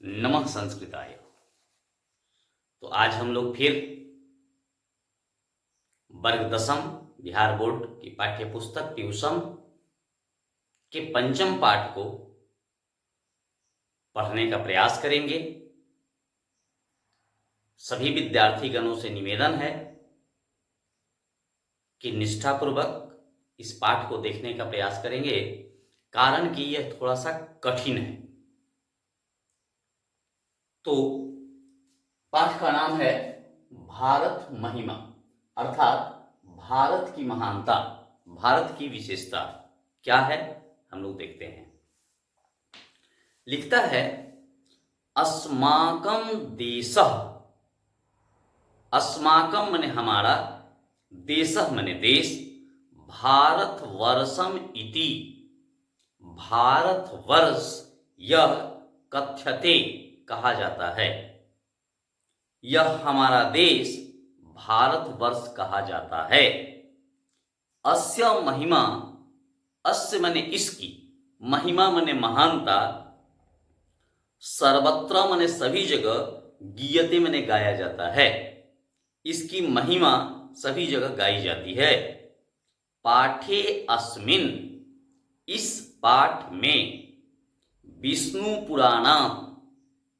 नमः संस्कृताय। तो आज हम लोग फिर वर्ग दसम बिहार बोर्ड की पाठ्य पुस्तक ट्यूशन के पंचम पाठ को पढ़ने का प्रयास करेंगे। सभी विद्यार्थीगणों से निवेदन है कि निष्ठापूर्वक इस पाठ को देखने का प्रयास करेंगे, कारण कि यह थोड़ा सा कठिन है। तो पाठ का नाम है भारत महिमा, अर्थात भारत की महानता, भारत की विशेषता क्या है, हम लोग देखते हैं। लिखता है अस्माकं देशः, अस्माकं माने हमारा, देशः माने देश, भारतवर्षम इति, भारतवर्ष यह कथ्यते कहा जाता है, यह हमारा देश भारतवर्ष कहा जाता है। अस्य महिमा, अस्य माने इसकी, महिमा माने महानता, सर्वत्र माने सभी जगह, गीयते माने गाया जाता है, इसकी महिमा सभी जगह गाई जाती है। पाठे अस्मिन, इस पाठ में, विष्णु पुराणात,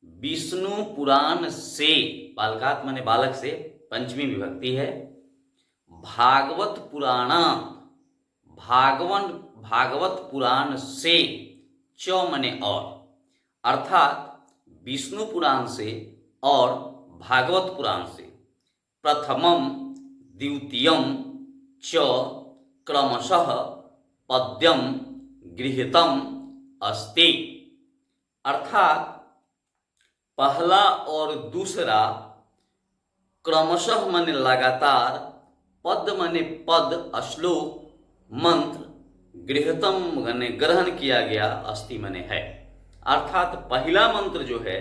विष्णु पुराण से, बालकात माने बालक से, पंचमी विभक्ति है, भागवत पुराणात, भागवत पुराण से, च माने और, अर्थात विष्णु पुराण से और भागवत पुराण से, प्रथमम द्वितीयम च क्रमशः पद्यम गृहीतम अस्ति, अर्थात पहला और दूसरा, क्रमशः माने लगातार, पद माने पद, श्लोक, मंत्र, गृहीतम माने ग्रहण किया गया, अस्ति माने है, अर्थात पहला मंत्र जो है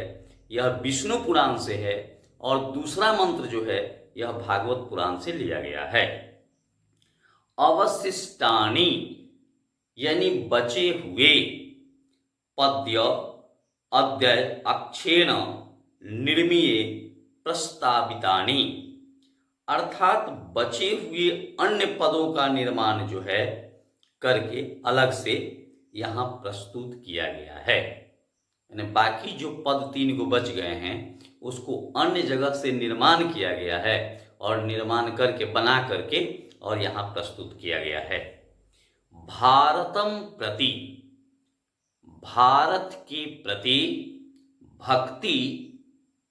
यह विष्णु पुराण से है और दूसरा मंत्र जो है यह भागवत पुराण से लिया गया है। अवशिष्टानि यानी बचे हुए, पद्य अद्यय अक्षेण निर्मीये प्रस्तावितानि, अर्थात बचे हुए अन्य पदों का निर्माण जो है करके अलग से यहाँ प्रस्तुत किया गया है। यानी बाकी जो पद 3 को बच गए हैं उसको अन्य जगह से निर्माण किया गया है और निर्माण करके बना करके और यहाँ प्रस्तुत किया गया है। भारतम प्रति, भारत के प्रति, भक्ति,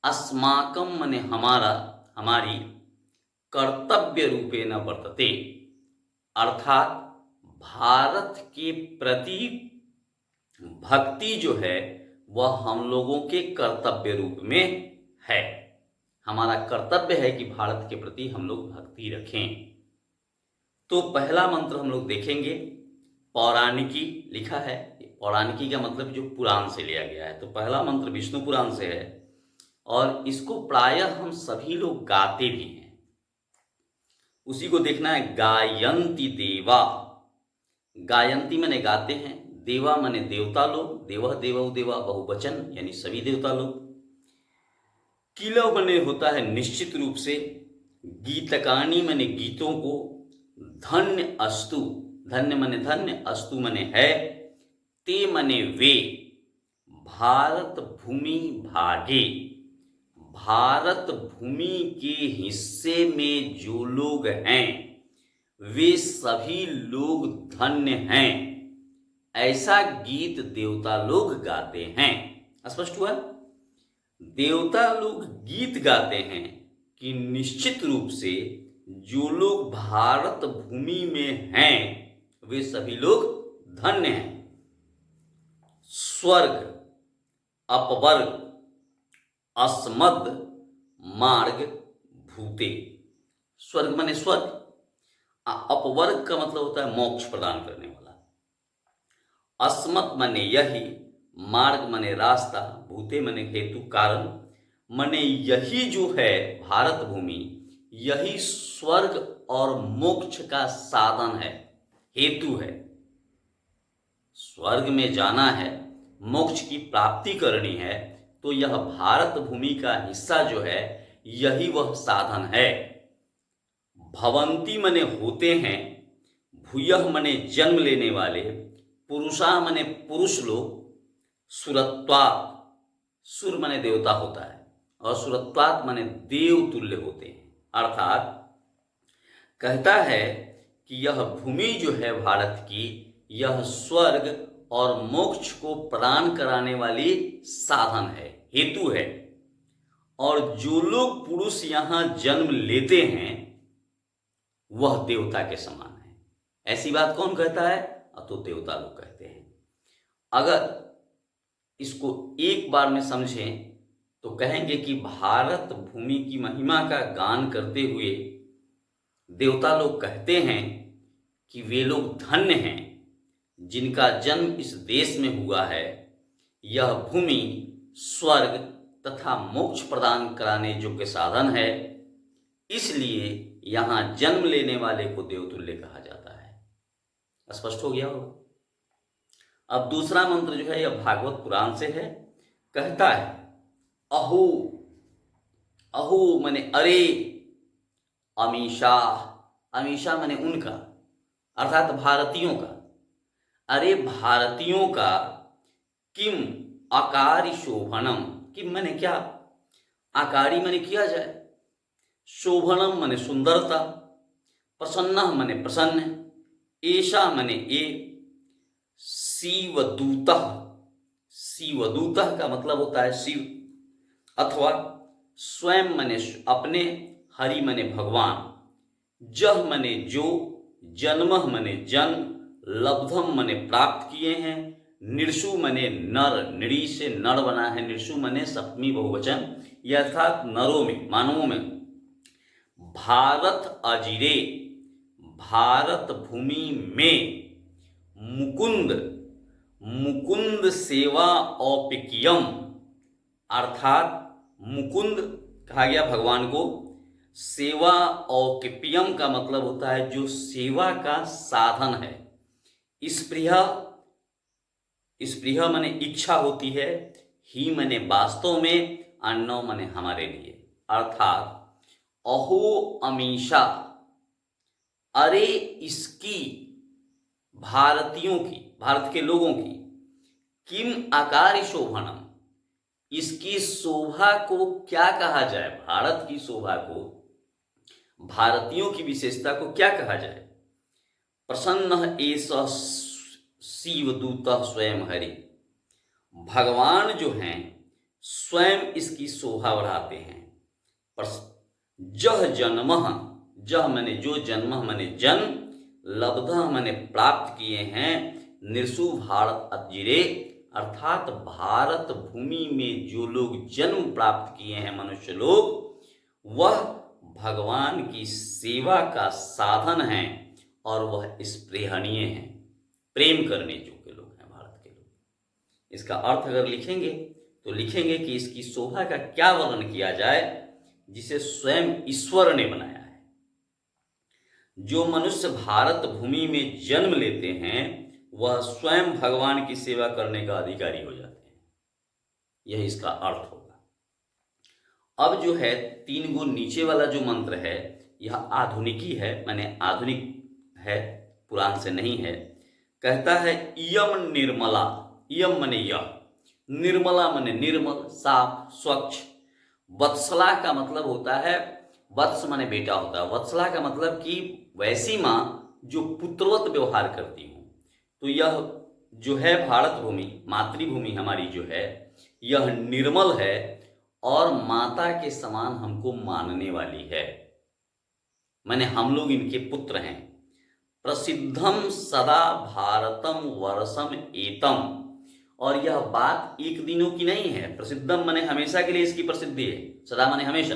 अस्माकं माने हमारा, हमारी, कर्तव्य रूपेण वर्तते, अर्थात भारत के प्रति भक्ति जो है वह हम लोगों के कर्तव्य रूप में है। हमारा कर्तव्य है कि भारत के प्रति हम लोग भक्ति रखें। तो पहला मंत्र हम लोग देखेंगे, पौराणिकी लिखा है। पौराणिकी का मतलब जो पुराण से लिया गया है। तो पहला मंत्र विष्णु पुराण से है और इसको प्रायः हम सभी लोग गाते भी हैं। उसी को देखना है। गायन्ति देवा, गायन्ति माने गाते हैं, देवा माने देवता लोग, देवः देवौ देवा बहुवचन यानी सभी देवता लोग। किल माने होता है निश्चित रूप से, गीतकानी माने गीतों को, धन्य अस्तु, धन्य माने धन्य, अस्तु माने है, ते माने वे, भारत भूमि भागे, भारत भूमि के हिस्से में जो लोग हैं वे सभी लोग धन्य हैं, ऐसा गीत देवता लोग गाते हैं। स्पष्ट हुआ? देवता लोग गीत गाते हैं कि निश्चित रूप से जो लोग भारत भूमि में हैं वे सभी लोग धन्य हैं। स्वर्ग, अपवर्ग, अस्मद, मार्ग, भूते। स्वर्ग माने स्वर्ग, अपवर्ग का मतलब होता है मोक्ष प्रदान करने वाला, अस्मत् माने यही, मार्ग माने रास्ता, भूते माने हेतु कारण, माने यही जो है भारत भूमि, यही स्वर्ग और मोक्ष का साधन है, हेतु है। स्वर्ग में जाना है, मोक्ष की प्राप्ति करनी है, तो यह भारत भूमि का हिस्सा जो है यही वह साधन है। भवंती मने होते हैं, भूयः मने जन्म लेने वाले, पुरुषा मने पुरुष लोग, सुरत्वात् सुर मने देवता होता है और सुरत्वात् मने देव तुल्य होते हैं। अर्थात कहता है कि यह भूमि जो है भारत की, यह स्वर्ग और मोक्ष को प्रदान कराने वाली साधन है, हेतु है। और जो लोग पुरुष यहाँ जन्म लेते हैं वह देवता के समान है। ऐसी बात कौन कहता है? तो देवता लोग कहते हैं। अगर इसको एक बार में समझें तो कहेंगे कि भारत भूमि की महिमा का गान करते हुए देवता लोग कहते हैं कि वे लोग धन्य हैं जिनका जन्म इस देश में हुआ है। यह भूमि स्वर्ग तथा मोक्ष प्रदान कराने योग्य साधन है, इसलिए यहाँ जन्म लेने वाले को देवतुल्य कहा जाता है। स्पष्ट हो गया होगा। अब दूसरा मंत्र जो है यह भागवत पुराण से है। कहता है अहो, अहो मने अरे, अमीषा, अमीषा मने उनका, अर्थात भारतीयों का। अरे भारतीयों का, किम आकारी शोभनम, किम मने क्या, आकारी मने किया जाए, शोभनम मने सुंदरता, प्रसन्न मने प्रसन्न, ऐशा मने ए, शिवदूतः, शिवदूतः का मतलब होता है शिव, अथवा स्वयं मने अपने, हरि मने भगवान, जह मने जो, जन्मः मने जन्म, लब्धम मने प्राप्त किए हैं, निर्षु मने नर, नृ से नर बना है, निर्षु मने सप्तमी बहुवचन, अर्थात नरों में, मानवों में। भारत अजिरे, भारत भूमि में, मुकुंद, मुकुंद सेवा औपिकियम, अर्थात मुकुंद कहा गया भगवान को, सेवा औकिप्यम का मतलब होता है जो सेवा का साधन है। स्पृहा, स्पृहा मने इच्छा होती है, ही मने वास्तव में, अन्नो मने हमारे लिए। अर्थात अहो अमीषा, अरे इसकी, भारतीयों की, भारत के लोगों की, किम आकारी शोभनम, इसकी शोभा को क्या कहा जाए, भारत की शोभा को, भारतीयों की विशेषता को क्या कहा जाए। प्रसन्न एष शिवदूतः स्वयं हरि, भगवान जो हैं स्वयं इसकी शोभा बढ़ाते हैं। जह जन्मः, जह मने जो, जन्मः मने जन्म, लब्धः मने प्राप्त किए हैं, निर्षु भारत अजिरे, अर्थात भारत भूमि में जो लोग जन्म प्राप्त किए हैं मनुष्य लोग, वह भगवान की सेवा का साधन है और वह स्पृहणीय है, प्रेम करने योग्य लोग हैं भारत के लोग। इसका अर्थ अगर लिखेंगे तो लिखेंगे कि इसकी शोभा का क्या वर्णन किया जाए जिसे स्वयं ईश्वर ने बनाया है। जो मनुष्य भारत भूमि में जन्म लेते हैं वह स्वयं भगवान की सेवा करने का अधिकारी हो जाते हैं। यह इसका अर्थ होगा। अब जो है 3 गो नीचे वाला जो मंत्र है यह आधुनिकी है, माने आधुनिक है, पुराण से नहीं है। कहता है इयम निर्मला, इयम मने यह, निर्मला मने निर्मल, साफ, स्वच्छ। वत्सला का मतलब होता है, वत्स मने बेटा होता है, वत्सला का मतलब कि वैसी माँ जो पुत्रवत व्यवहार करती हो। तो यह जो है भारत भूमि, मातृभूमि हमारी जो है, यह निर्मल है और माता के समान हमको मानने वाली है, माने हम लोग इनके पुत्र हैं। प्रसिद्धम सदा भारतम वर्षम एतम, और यह बात एक दिनों की नहीं है। प्रसिद्धम माने हमेशा के लिए इसकी प्रसिद्धि है, सदा माने हमेशा,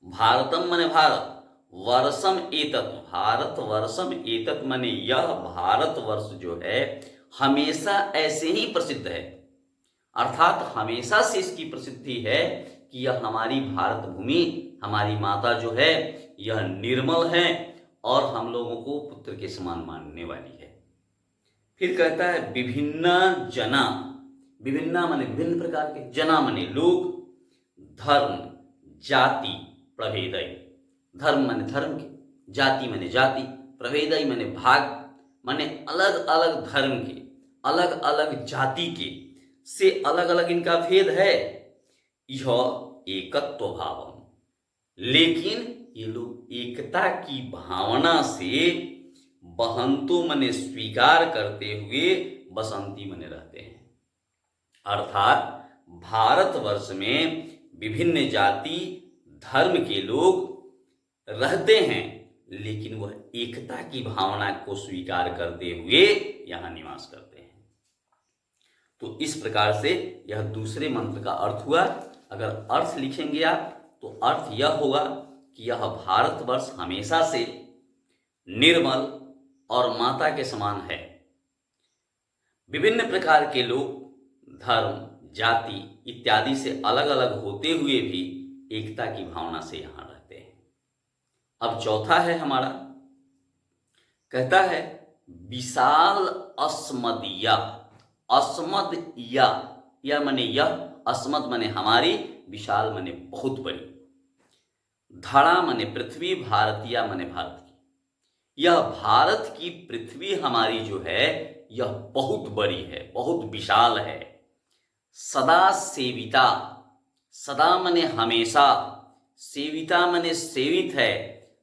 भारतम माने भारत, वर्षम एतत, भारत वर्षम एतत माने यह भारत वर्ष जो है हमेशा ऐसे ही प्रसिद्ध है, अर्थात हमेशा से इसकी प्रसिद्धि है कि यह हमारी भारत भूमि, हमारी माता जो है यह निर्मल है और हम लोगों को पुत्र के समान मानने वाली है। फिर कहता है विभिन्न जना, विभिन्ना माने विभिन्न प्रकार के, जना माने लोग, धर्म जाति प्रभेदई, धर्म माने धर्म के, जाति माने जाति, प्रभेदई माने भाग, माने अलग अलग धर्म के, अलग अलग जाति के से अलग अलग इनका भेद है। यह एकत्व भावम, लेकिन ये लोग एकता की भावना से बहंतो मने स्वीकार करते हुए बसंती मने रहते हैं। अर्थात भारतवर्ष में विभिन्न जाति धर्म के लोग रहते हैं, लेकिन वह एकता की भावना को स्वीकार करते हुए यहाँ निवास करते हैं। तो इस प्रकार से यह दूसरे मंत्र का अर्थ हुआ। अगर अर्थ लिखेंगे आप तो अर्थ यह होगा कि यह भारतवर्ष हमेशा से निर्मल और माता के समान है। विभिन्न प्रकार के लोग धर्म जाति इत्यादि से अलग अलग होते हुए भी एकता की भावना से यहाँ रहते हैं। अब चौथा है हमारा, कहता है विशाल अस्मदिया। अस्मद या माने यह, अस्मद माने हमारी, विशाल माने बहुत बड़ी, धड़ा माने पृथ्वी, भारतीय माने भारत की। यह भारत की पृथ्वी हमारी जो है यह बहुत बड़ी है, बहुत विशाल है। सदा सेविता, सदा माने हमेशा, सेविता माने सेवित है,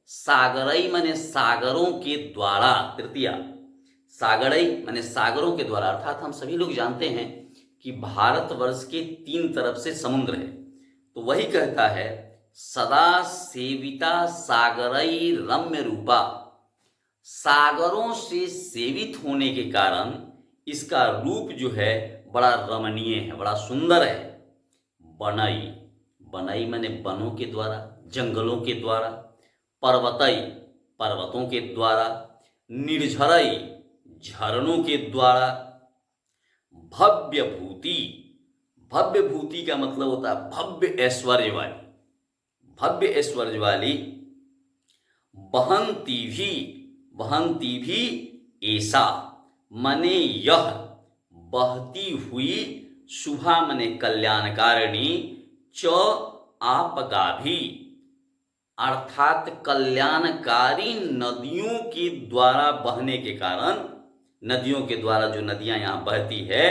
सागरई माने सागरों के द्वारा, तृतीया, सागरई माने सागरों के द्वारा। अर्थात हम सभी लोग जानते हैं कि भारतवर्ष के 3 तरफ से समुद्र है, तो वही कहता है सदा सेविता सागरई रम्य रूपा। सागरों से सेवित होने के कारण इसका रूप जो है बड़ा रमणीय है, बड़ा सुंदर है। बनई, बनई माने वनों के द्वारा, जंगलों के द्वारा, पर्वतई पर्वतों के द्वारा, निर्झरई झरनों के द्वारा, भव्य भूति, भव्य भूति का मतलब होता है भव्य ऐश्वर्य वाली, भव्य ऐश्वर्य वाली, बहंती भी ऐसा मने यह, बहती हुई, शुभा मने कल्याणकारिणी, च आपगा भी, अर्थात कल्याणकारी नदियों के द्वारा बहने के कारण, नदियों के द्वारा जो नदियां यहाँ बहती है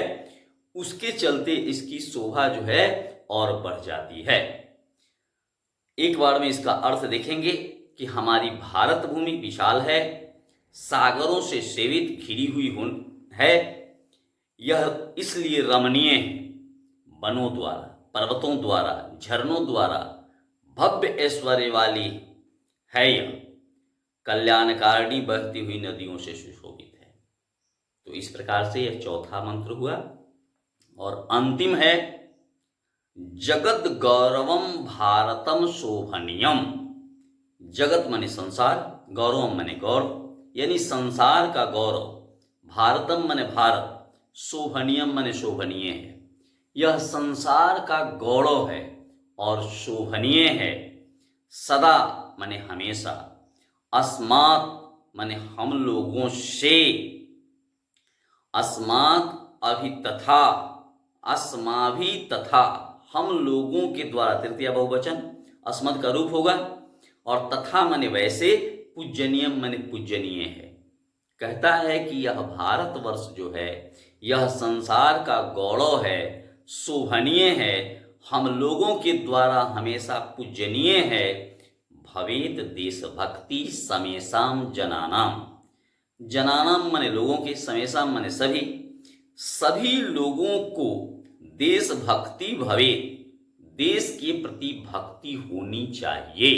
उसके चलते इसकी शोभा जो है और बढ़ जाती है। एक बार में इसका अर्थ देखेंगे कि हमारी भारत भूमि विशाल है, सागरों से सेवित घिरी हुई है, यह इसलिए रमणीय है, वनों द्वारा, पर्वतों द्वारा, झरनों द्वारा भव्य ऐश्वर्य वाली है, यह कल्याणकारिणी बहती हुई नदियों से सुशोभित है। तो इस प्रकार से यह चौथा मंत्र हुआ। और अंतिम है जगत गौरवम भारतम शोभनीयम। जगत माने संसार, गौरवम माने गौरव, यानी संसार का गौरव, भारतम माने भारत, शोभनीयम माने शोभनीय है। यह संसार का गौरव है और शोभनीय है। सदा माने हमेशा, अस्मात् माने हम लोगों से, अस्मात् अभि तथा, अस्माभि तथा, हम लोगों के द्वारा, तृतीया बहुवचन, अस्मद का रूप होगा, और तथा माने वैसे, पूजनीयम माने पूजनीय है। कहता है कि यह भारतवर्ष जो है यह संसार का गौरव है, शोभनीय है, हम लोगों के द्वारा हमेशा पूजनीय है। भवेत देशभक्ति समेषाम जनानाम, जनानाम माने लोगों के, समेषाम माने सभी, सभी लोगों को देशभक्ति भवे, देश के प्रति भक्ति होनी चाहिए।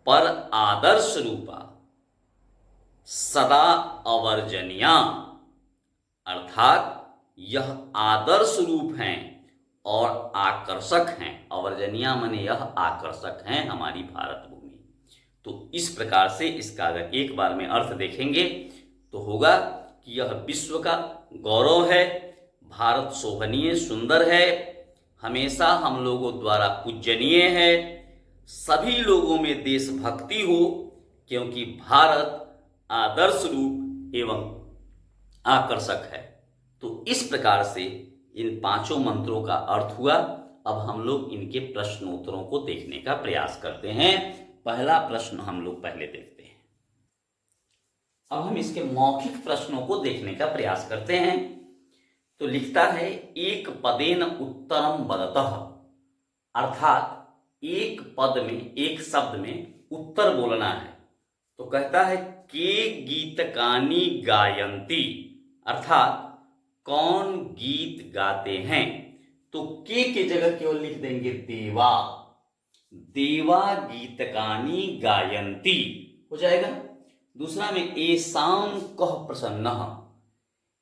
पर आदर्श रूपा सदा अवर्जनीया, अर्थात यह आदर्श रूप हैं और आकर्षक हैं। अवर्जनीया माने यह आकर्षक हैं हमारी भारत भूमि। तो इस प्रकार से इसका अगर एक बार में अर्थ देखेंगे तो होगा कि यह विश्व का गौरव है, भारत शोभनीय सुंदर है, हमेशा हम लोगों द्वारा पूजनीय है, सभी लोगों में देशभक्ति हो, क्योंकि भारत आदर्श रूप एवं आकर्षक है। तो इस प्रकार से इन पांचों मंत्रों का अर्थ हुआ। अब हम लोग इनके प्रश्नोत्तरों को देखने का प्रयास करते हैं। पहला प्रश्न हम लोग पहले देखते हैं। अब हम इसके मौखिक प्रश्नों को देखने का प्रयास करते हैं। तो लिखता है एक पदेन उत्तरम वदतः, अर्थात एक पद में, एक शब्द में उत्तर बोलना है। तो कहता है के गीतकानी गायन्ति, अर्थात कौन गीत गाते हैं। तो के जगह केवल लिख देंगे देवा, देवा गीतकानी गायन्ति हो जाएगा। दूसरा में एसाम कह प्रसन्न,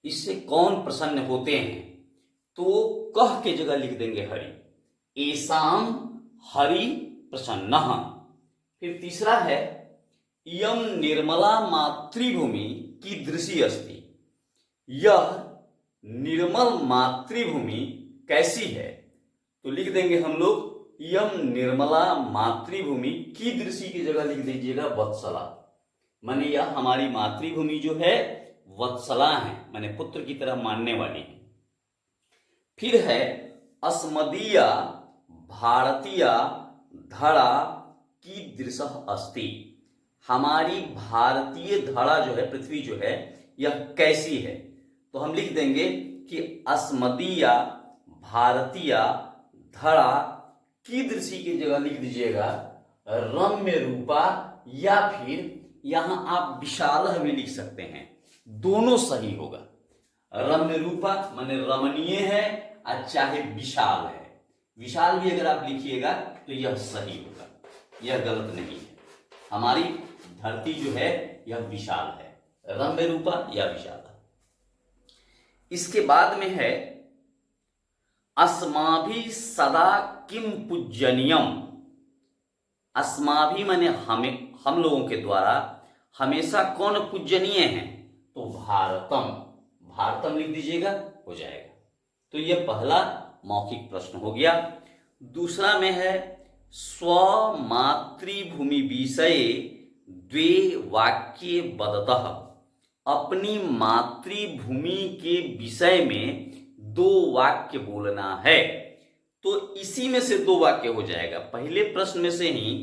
इससे कौन प्रसन्न होते हैं। तो कह के जगह लिख देंगे हरि, एसाम हरि प्रसन्न। फिर तीसरा है यम निर्मला मातृभूमि कीदृशी अस्ति, यह निर्मल मातृभूमि कैसी है। तो लिख देंगे हम लोग यम निर्मला मातृभूमि कीदृशी की जगह लिख दीजिएगा वत्सला, माने यह हमारी मातृभूमि जो है वत्सला है, माने पुत्र की तरह मानने वाली है। फिर है अस्मदीया भारतीय धरा कीदृशः अस्ति, हमारी भारतीय धरा जो है, पृथ्वी जो है, यह कैसी है। तो हम लिख देंगे कि अस्मदीया भारतीय धरा कीदृशी की जगह लिख दीजिएगा रम्य रूपा, या फिर यहां आप विशाल भी लिख सकते हैं, दोनों सही होगा। रम्य रूपा माने रमणीय है, और चाहे विशाल है, विशाल भी अगर आप लिखिएगा तो यह सही होगा, यह गलत नहीं है। हमारी धरती जो है यह विशाल है, रम्य रूपा या विशाल। इसके बाद में है अस्माभि सदा किम पूजनीयम, अस्माभि माने हमें, हम लोगों के द्वारा हमेशा कौन पूजनीय है। तो भारतम, भारतम लिख दीजिएगा, हो जाएगा। तो यह पहला मौखिक प्रश्न हो गया। दूसरा में है स्व मातृभूमि विषय द्वे वाक्ये वदतः, अपनी मातृभूमि के विषय में दो वाक्य बोलना है। तो इसी में से दो वाक्य हो जाएगा। पहले प्रश्न में से ही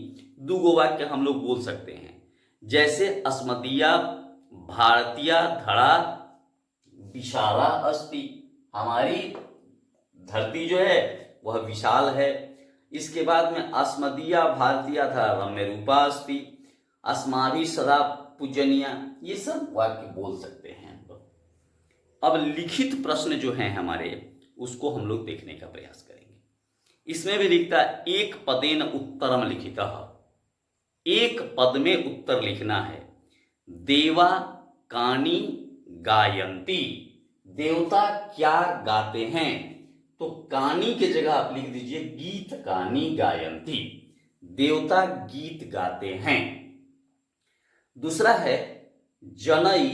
दो वाक्य हम लोग बोल सकते हैं, जैसे अस्मदीया भारतीय धरा विशाला अस्ति, हमारी धरती जो है वह विशाल है। इसके बाद में अस्मदीया भारतीय धरा रम्य रूपा अस्ति, अस्माभि सदा पूजनीय, ये सब वाक्य बोल सकते हैं। अब लिखित प्रश्न जो हैं हमारे, उसको हम लोग देखने का प्रयास करेंगे। इसमें भी लिखता है एक पदेन उत्तरम लिखितः, एक पद में उत्तर लिखना है। देवा कानी गायन्ति, देवता क्या गाते हैं। तो कानी के जगह आप लिख दीजिए गीत कानी गायन्ति, देवता गीत गाते हैं। दूसरा है जनई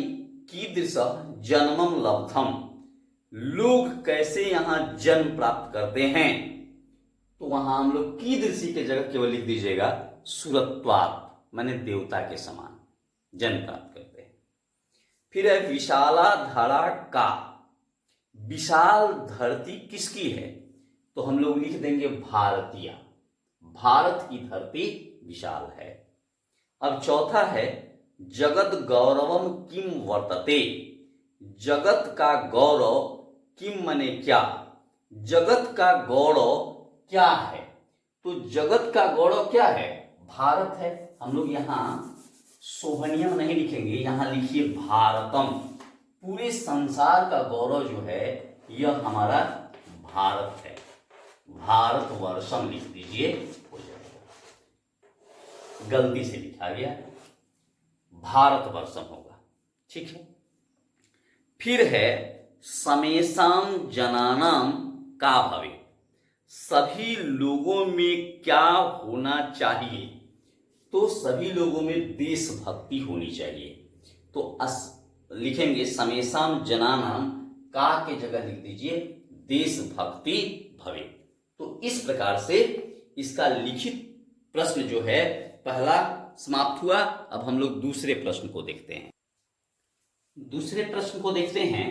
कीदृशः जन्मम लब्धम, लोग कैसे यहां जन्म प्राप्त करते हैं। तो वहां हम लोग कीदृशी के जगह केवल लिख दीजिएगा सुरत्वात्, माने देवता के समान जन्म प्राप्त करते हैं। फिर है विशाला धरा का, विशाल धरती किसकी है। तो हम लोग लिख देंगे भारतीय, भारत की धरती विशाल है। अब चौथा है जगत गौरवम किम वर्तते, जगत का गौरव किम माने क्या, जगत का गौरव क्या है। तो जगत का गौरव क्या है, भारत है। हम लोग यहाँ शोभनीयम नहीं लिखेंगे, यहाँ लिखिए भारतम, पूरे संसार का गौरव जो है यह हमारा भारत है, भारतवर्षम लिख दीजिए, हो जाएगा। गलती से लिखा गया, भारतवर्षम होगा, ठीक है। फिर है समेषाम जनानाम का भवे, सभी लोगों में क्या होना चाहिए। तो सभी लोगों में देशभक्ति होनी चाहिए। तो लिखेंगे समेषाम जनानाम, का के जगह लिख दीजिए देशभक्ति भवे। तो इस प्रकार से इसका लिखित प्रश्न जो है पहला समाप्त हुआ। अब हम लोग दूसरे प्रश्न को देखते हैं। दूसरे प्रश्न को देखते हैं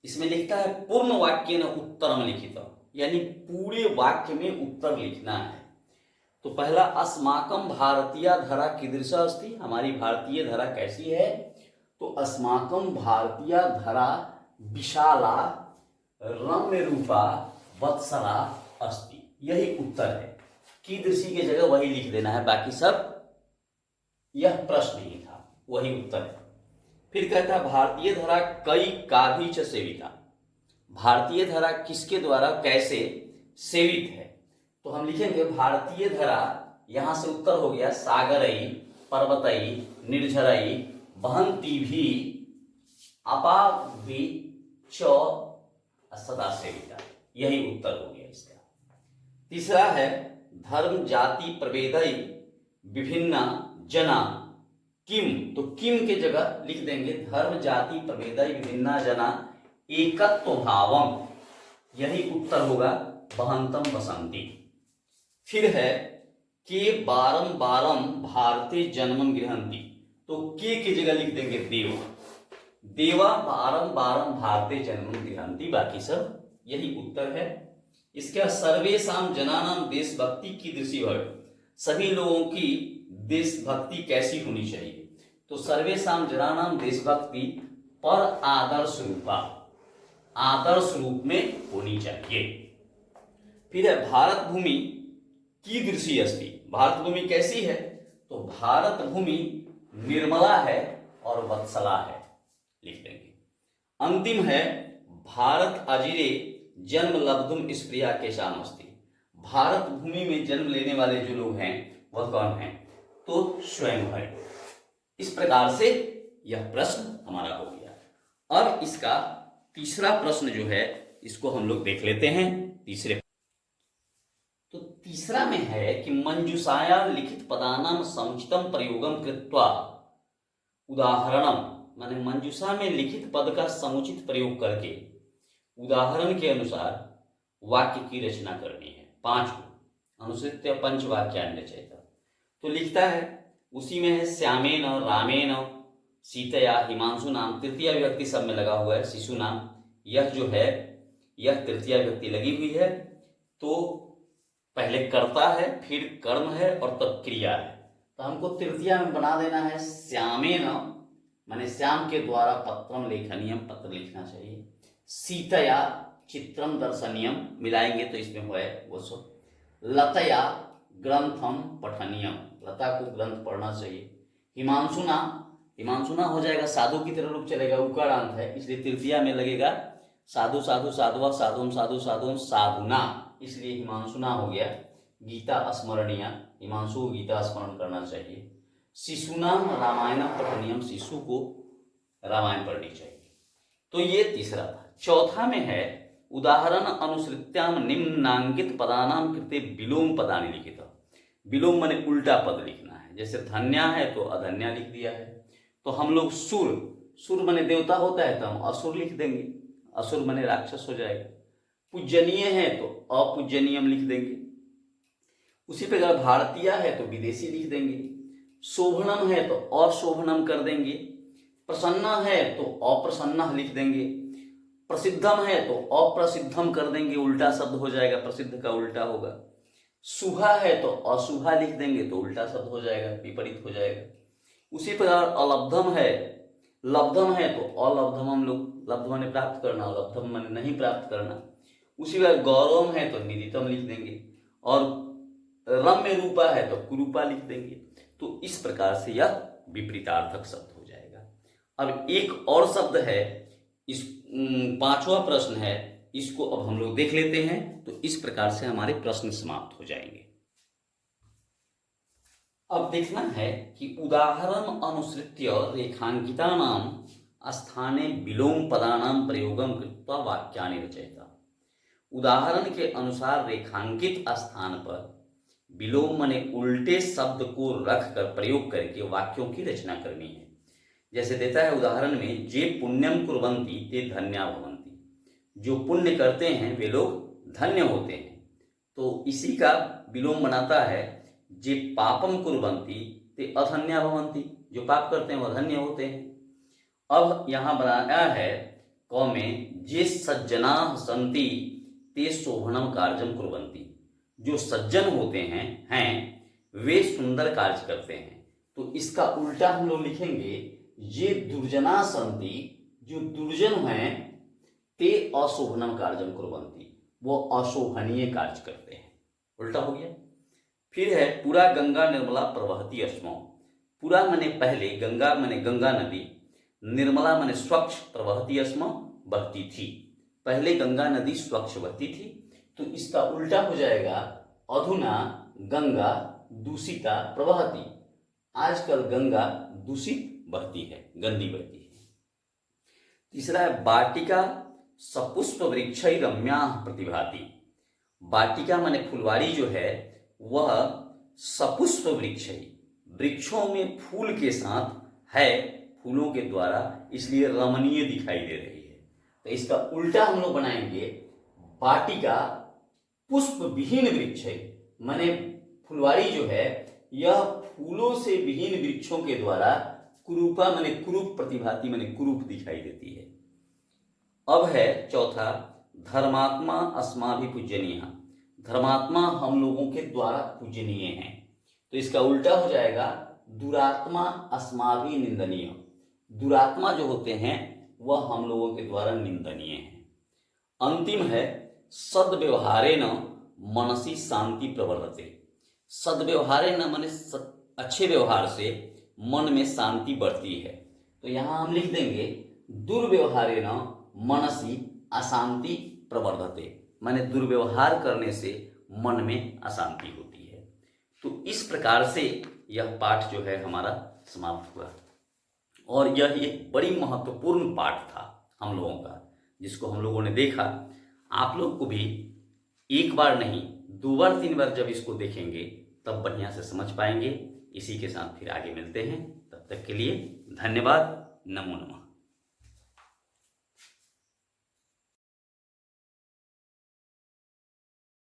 इसमें लिखता है पूर्ण वाक्य न उत्तरम लिखित, यानी पूरे वाक्य में उत्तर लिखना है। तो पहला, अस्माकं भारतीय धरा कीदृशा अस्ति, हमारी भारतीय धरा कैसी है। तो अस्माकं भारतीय धरा विशाला रम्य रूपा वत्सला अस्ति, यही उत्तर है। कीदृशी की जगह वही लिख देना है, बाकी सब यह प्रश्न ही था, वही उत्तर है। फिर कहता है भारतीय धरा कई काभि च सेविता, भारतीय धरा किसके द्वारा कैसे सेवित है। तो हम लिखेंगे भारतीय धरा, यहां से उत्तर हो गया सागरई पर्वतई निर्झरई बहंती भी अपाभि च सदा सेविता, यही उत्तर हो गया इसका। तीसरा है धर्म जाति प्रभेदई विभिन्न जना किम, तो किम के जगह लिख देंगे धर्म जाति प्रभेदई विभिन्ना जना एकत्व भावम, यही उत्तर होगा बहंतम बसंती। फिर है के बारम बारम भारते जन्मम गृहंती, तो के जगह लिख देंगे देव, देवा बारम बारम भारते जन्मम गृहंती, बाकी सब यही उत्तर है। इसका सर्वेशाम जनानाम देशभक्ति की दृष्टि है, सभी लोगों की देशभक्ति कैसी होनी चाहिए। तो सर्वेशाम जनानाम देशभक्ति पर आदर्श रूपा, आदर्श रूप में होनी चाहिए। फिर है भारत भूमि की दृष्टि अस्ति, भारत भूमि कैसी है। तो भारत भूमि निर्मला है और वत्सला है, लिख देंगे। अंतिम है भारत अजिरे जन्म लब्धुम स्प्रिया के शामस्ति, भारत भूमि में जन्म लेने वाले जो लोग हैं वह कौन हैं, तो स्वयं है। इस प्रकार से यह प्रश्न हमारा हो गया। अब इसका तीसरा प्रश्न जो है इसको हम लोग देख लेते हैं। तो तीसरा में है कि मंजूषाया लिखित पदानाम समुचितम प्रयोगम कृत्वा उदाहरणम, माने मंजूषा में लिखित पद का समुचित प्रयोग करके उदाहरण के अनुसार वाक्य की रचना करनी है। 5 अनुसृत्य पंचवाक्यानि रचयिता। तो लिखता है उसी में है श्यामेन रामेन सीतया हिमांशु नाम, तृतीय विभक्ति सब में लगा हुआ है शिशु नाम, यह जो है यह तृतीय विभक्ति लगी हुई है। तो पहले कर्ता है, फिर कर्म है और तब क्रिया है। तो हमको तृतीया में बना देना है श्यामेन, माने श्याम के द्वारा पत्रम लेखनीयम, पत्र लिखना चाहिए। सीतया चित्रम दर्शनीयम, मिलाएंगे तो इसमें हुआ है वो सब। लतया ग्रंथम पठनीयम, लता को ग्रंथ पढ़ना चाहिए। हिमांशुना, हिमांशुना हो जाएगा साधु की तरह रूप चलेगा, उकारांत है इसलिए तृतीया में लगेगा साधु साधु साधुआ साधुम साधु साधुम साधुना, इसलिए हिमांशुना हो गया। गीता स्मरणीय, हिमांशु को गीता स्मरण करना चाहिए। शिशुनाम रामायणम पठनीयम, शिशु को रामायण पढ़नी चाहिए। तो ये तीसरा था। चौथा में है उदाहरण अनुसृत्याम निम्नांकित पदानाम कृते विलोम पदानि लिखित। विलोम माने उल्टा पद लिखना है, जैसे धन्या है तो अधन्या लिख दिया है। तो हम लोग सुर, सुर माने देवता होता है तो हम असुर लिख देंगे, असुर माने राक्षस हो जाएगा। पूजनीय है तो अपूजनीयम लिख देंगे। उसी प्रकार भारतीय है तो विदेशी लिख देंगे। शोभनम है तो अशोभनम कर देंगे। प्रसन्न है तो अप्रसन्न लिख देंगे। प्रसिद्धम है तो अप्रसिद्धम कर देंगे, उल्टा शब्द हो जाएगा, प्रसिद्ध का उल्टा होगा। शुभा है तो अशुभा लिख देंगे तो उल्टा शब्द हो जाएगा, विपरीत हो जाएगा। उसी प्रकार अलब्धम है, लब्धम है तो अलब्धम, हम लोग लब्ध माने प्राप्त करना, लब्धम माने नहीं प्राप्त करना। उसी प्रकार गौरवम है तो निदितम लिख देंगे, और रम्य रूपा है तो कुरूपा लिख देंगे। तो इस प्रकार से यह विपरीतार्थक शब्द हो जाएगा। अब एक और शब्द है, इस 5वां प्रश्न है, इसको अब हम लोग देख लेते हैं। तो इस प्रकार से हमारे प्रश्न समाप्त हो जाएंगे। अब देखना है कि उदाहरण अनुसृत्य रेखांकितानाम स्थाने विलोम पदानाम प्रयोगम कृत्वा वाक्यानि रचयिता। उदाहरण के अनुसार रेखांकित स्थान पर विलोम माने उल्टे शब्द को रख कर प्रयोग करके वाक्यों की रचना करनी है। जैसे देता है उदाहरण में, जे पुण्यम कुर्वन्ति ते धन्या भवन्ति, जो पुण्य करते हैं वे लोग धन्य होते हैं। तो इसी का विलोम बनाता है जे पापम कुर्वन्ति ते अधन्या भवन्ति, जो पाप करते हैं वह धन्य होते हैं। अब यहाँ बनाया है क में, जे सज्जना सन्ति ते शोभनम कार्यम कुर्वन्ति। जो सज्जन होते हैं वे सुंदर कार्य करते हैं। तो इसका उल्टा हम लोग लिखेंगे, ये दुर्जना सन्ति, जो दुर्जन हैं, ते अशोभनम कार्यम कुर्वन्ति, वो अशोभनीय कार्य करते हैं। उल्टा हो गया। फिर है पुरा गंगा निर्मला प्रवहति स्म। पुरा माने पहले, गंगा माने गंगा नदी, निर्मला माने स्वच्छ, प्रवहति स्म बहती थी। पहले गंगा नदी स्वच्छ बहती थी, तो इसका उल्टा हो जाएगा अधुना गंगा दूषिता प्रवहति। आजकल गंगा दूषित बहती है, गंदी बहती है। तीसरा है वाटिका सपुष्प वृक्षै रम्या प्रतिभाति। वाटिका माने फुलवारी जो है वह सपुष्प वृक्ष है, वृक्षों में फूल के साथ है, फूलों के द्वारा, इसलिए रमणीय दिखाई दे रही है। तो इसका उल्टा हम लोग बनाएंगे, वाटिका पुष्प विहीन वृक्ष है, माने फुलवारी जो है यह फूलों से विहीन वृक्षों के द्वारा कुरूपा माने कुरूप प्रतिभाति माने कुरूप दिखाई देती है। अब है चौथा, धर्मात्मा अस्माभि पूजनीय। धर्मात्मा हम लोगों के द्वारा पूजनीय हैं, तो इसका उल्टा हो जाएगा दुरात्मा अस्माभि निंदनीय। दुरात्मा जो होते हैं वह हम लोगों के द्वारा निंदनीय हैं। अंतिम है सद्व्यवहारेण मनसी शांति प्रवर्धते। सद्व्यवहारेण माने अच्छे व्यवहार से मन में शांति बढ़ती है। तो यहाँ हम लिख देंगे दुर्व्यवहारेण मनसी अशांति प्रवर्धते, माने दुर्व्यवहार करने से मन में अशांति होती है। तो इस प्रकार से यह पाठ जो है हमारा समाप्त हुआ, और यह एक बड़ी महत्वपूर्ण पाठ था हम लोगों का, जिसको हम लोगों ने देखा। आप लोग को भी एक बार नहीं, 2 बार 3 बार जब इसको देखेंगे तब बढ़िया से समझ पाएंगे। इसी के साथ फिर आगे मिलते हैं, तब तक के लिए धन्यवाद। नमो नमः।